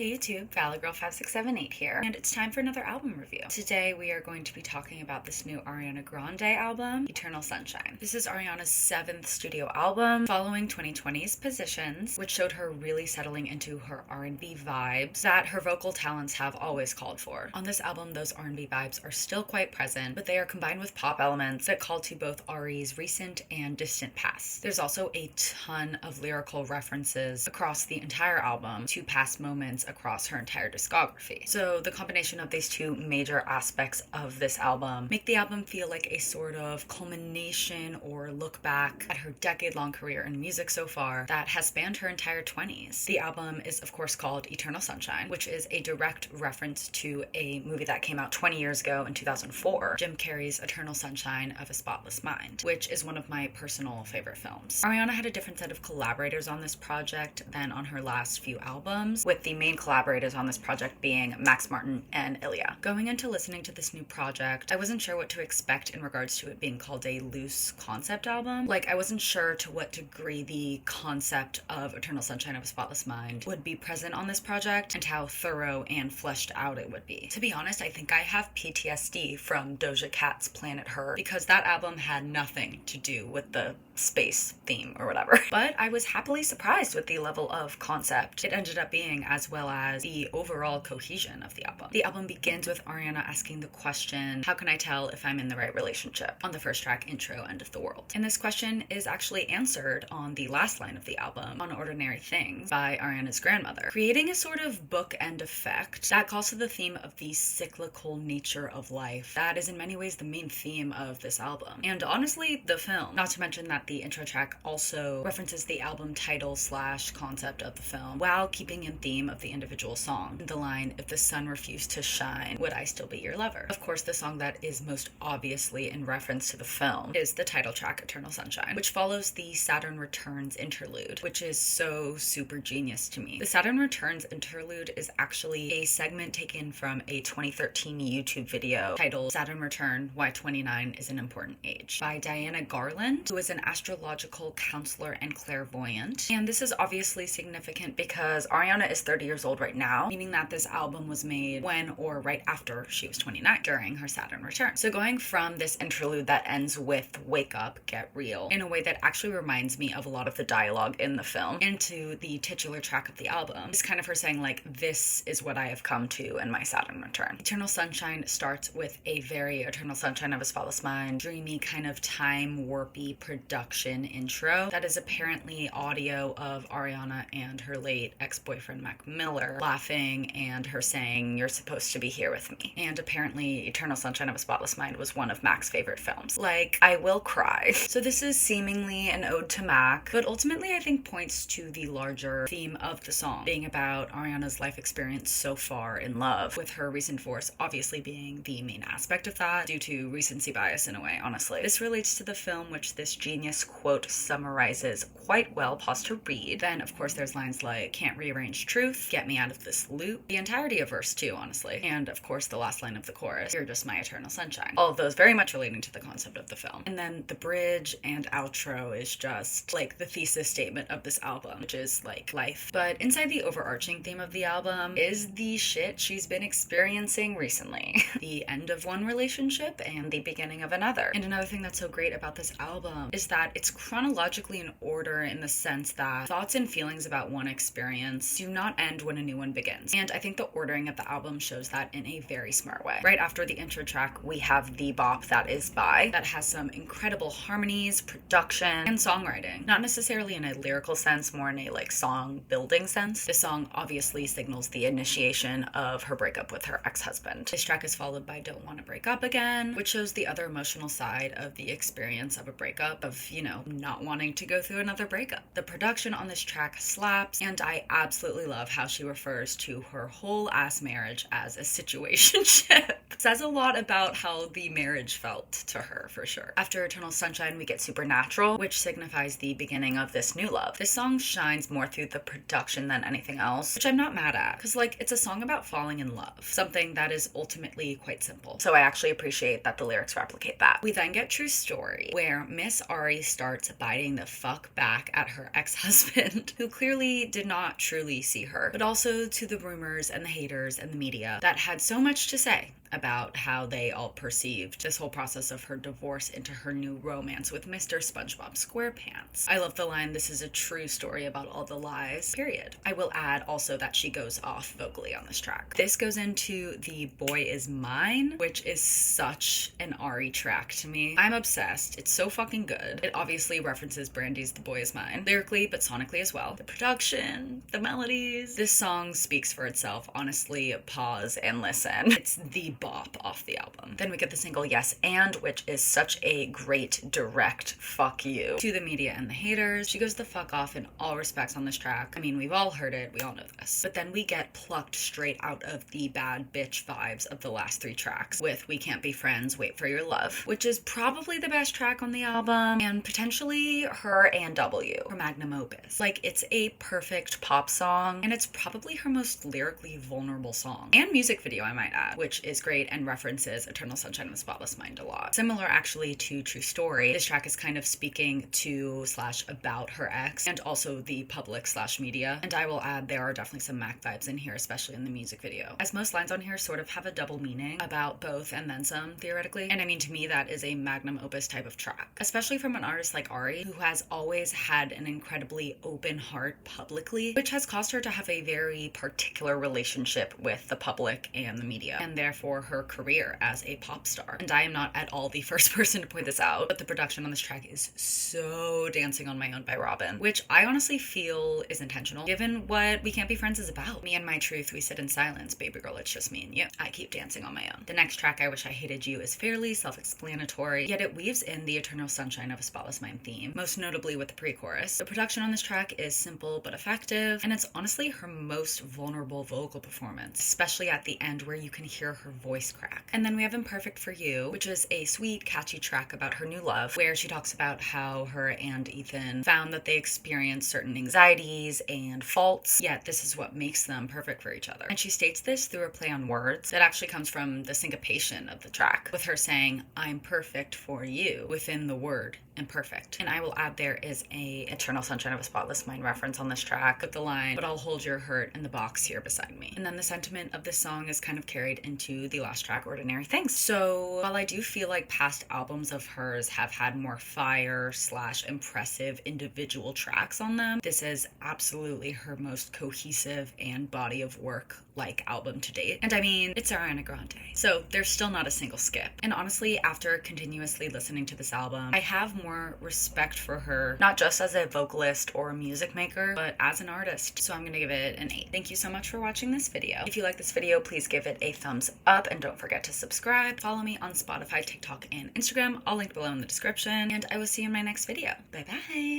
Hey YouTube, ValleyGirl5678 here, and it's time for another album review. Today we are going to be talking about this new Ariana Grande album, Eternal Sunshine. This is Ariana's 7th studio album, following 2020's Positions, which showed her really settling into her R&B vibes that her vocal talents have always called for. On this album, those R&B vibes are still quite present, but they are combined with pop elements that call to both Ari's recent and distant past. There's also a ton of lyrical references across the entire album to past moments across her entire discography. So the combination of these two major aspects of this album make the album feel like a sort of culmination or look back at her decade-long career in music so far that has spanned her entire 20s. The album is of course called Eternal Sunshine, which is a direct reference to a movie that came out 20 years ago in 2004, Jim Carrey's Eternal Sunshine of a Spotless Mind, which is one of my personal favorite films. Ariana had a different set of collaborators on this project than on her last few albums, with the main collaborators on this project being Max Martin and Ilya. Going into listening to this new project, I wasn't sure what to expect in regards to it being called a loose concept album. Like, I wasn't sure to what degree the concept of Eternal Sunshine of a Spotless Mind would be present on this project and how thorough and fleshed out it would be. To be honest, I think I have PTSD from Doja Cat's Planet Her because that album had nothing to do with the space theme or whatever. But I was happily surprised with the level of concept it ended up being, as well as the overall cohesion of the album. The album begins with Ariana asking the question, how can I tell if I'm in the right relationship? On the first track, Intro, End of the World. And this question is actually answered on the last line of the album, On Ordinary Things, by Ariana's grandmother, creating a sort of bookend effect that calls to the theme of the cyclical nature of life that is in many ways the main theme of this album. And honestly, the film. Not to mention that the intro track also references the album title / concept of the film, while keeping in theme of the individual song. The line, if the sun refused to shine, would I still be your lover? Of course, the song that is most obviously in reference to the film is the title track, Eternal Sunshine, which follows the Saturn Returns interlude, which is so super genius to me. The Saturn Returns interlude is actually a segment taken from a 2013 YouTube video titled Saturn Return, Why 29 is an Important Age by Diana Garland, who is an astrological counselor and clairvoyant. And this is obviously significant because Ariana is 30 years old right now, meaning that this album was made when or right after she was 29 during her Saturn return. So going from this interlude that ends with wake up, get real, in a way that actually reminds me of a lot of the dialogue in the film, into the titular track of the album is kind of her saying like, this is what I have come to in my Saturn return. Eternal Sunshine starts with a very Eternal Sunshine of a Spotless Mind, dreamy kind of time warpy production intro that is apparently audio of Ariana and her late ex-boyfriend Mac Miller laughing and her saying, you're supposed to be here with me. And apparently Eternal Sunshine of a Spotless Mind was one of Mac's favorite films. Like, I will cry. So this is seemingly an ode to Mac, but ultimately I think points to the larger theme of the song being about Ariana's life experience so far in love, with her recent divorce obviously being the main aspect of that due to recency bias in a way, honestly. This relates to the film, which this genius quote summarizes quite well. Pause to read. Then of course there's lines like, can't rearrange truth, get me out of this loop. The entirety of verse 2, honestly. And of course the last line of the chorus, you're just my eternal sunshine. All of those very much relating to the concept of the film. And then the bridge and outro is just like the thesis statement of this album, which is like life. But inside the overarching theme of the album is the shit she's been experiencing recently. The end of one relationship and the beginning of another. And another thing that's so great about this album is that it's chronologically in order in the sense that thoughts and feelings about one experience do not end when a new one begins. And I think the ordering of the album shows that in a very smart way. Right after the intro track, we have the bop that is Bye, that has some incredible harmonies, production, and songwriting. Not necessarily in a lyrical sense, more in a like song building sense. This song obviously signals the initiation of her breakup with her ex-husband. This track is followed by Don't Wanna Break Up Again, which shows the other emotional side of the experience of a breakup, of, you know, not wanting to go through another breakup. The production on this track slaps, and I absolutely love how she refers to her whole ass marriage as a situationship. Says a lot about how the marriage felt to her, for sure. After Eternal Sunshine, we get Supernatural, which signifies the beginning of this new love. This song shines more through the production than anything else, which I'm not mad at, because like, it's a song about falling in love, something that is ultimately quite simple. So I actually appreciate that the lyrics replicate that. We then get True Story, where Miss Ari starts biting the fuck back at her ex-husband, who clearly did not truly see her, but also to the rumors and the haters and the media that had so much to say about how they all perceived this whole process of her divorce into her new romance with Mr. SpongeBob SquarePants. I love the line, "This is a true story about all the lies," period. I will add also that she goes off vocally on this track. This goes into the Boy Is Mine, which is such an Ari track to me. I'm obsessed. It's so fucking good. It obviously references Brandy's The Boy Is Mine, lyrically but sonically as well. The production, the melodies. This song speaks for itself. Honestly, pause and listen. It's the bop off the album. Then we get the single Yes And, which is such a great direct fuck you to the media and the haters. She goes the fuck off in all respects on this track. I mean, we've all heard it, we all know this. But then we get plucked straight out of the bad bitch vibes of the last 3 tracks with We Can't Be Friends, Wait for Your Love, which is probably the best track on the album and potentially her and W, her magnum opus. Like, it's a perfect pop song and it's probably her most lyrically vulnerable song and music video, I might add, which is great and references Eternal Sunshine of the Spotless Mind a lot. Similar actually to True Story, this track is kind of speaking to / about her ex and also the public / media. And I will add there are definitely some Mac vibes in here, especially in the music video, as most lines on here sort of have a double meaning about both and then some, theoretically. And I mean, to me, that is a magnum opus type of track, especially from an artist like Ari, who has always had an incredibly open heart publicly, which has caused her to have a very particular relationship with the public and the media, and therefore her career as a pop star. And I am not at all the first person to point this out, but the production on this track is so Dancing on My Own by Robin, which I honestly feel is intentional, given what We Can't Be Friends is about. Me and my truth, we sit in silence, baby girl, it's just me and you. I keep dancing on my own. The next track, I Wish I Hated You, is fairly self-explanatory, yet it weaves in the Eternal Sunshine of a Spotless Mind theme, most notably with the pre-chorus. The production on this track is simple but effective, and it's honestly her most vulnerable vocal performance, especially at the end where you can hear her voice crack. And then we have Imperfect for You, which is a sweet, catchy track about her new love, where she talks about how her and Ethan found that they experienced certain anxieties and faults, yet this is what makes them perfect for each other. And she states this through a play on words that actually comes from the syncopation of the track, with her saying, "I'm perfect for you," within the word imperfect. And I will add there is a Eternal Sunshine of a Spotless Mind reference on this track with the line, "But I'll hold your hurt in the box here beside me." And then the sentiment of this song is kind of carried into the last track, Ordinary Things. So while I do feel like past albums of hers have had more fire / impressive individual tracks on them, this is absolutely her most cohesive and body of work like album to date. And I mean, it's Ariana Grande, so there's still not a single skip. And honestly, after continuously listening to this album, I have more respect for her, not just as a vocalist or a music maker, but as an artist. So I'm gonna give it an 8. Thank you so much for watching this video. If you like this video, please give it a thumbs up and don't forget to subscribe. Follow me on Spotify, TikTok, and Instagram, all linked below in the description. And I will see you in my next video. Bye bye.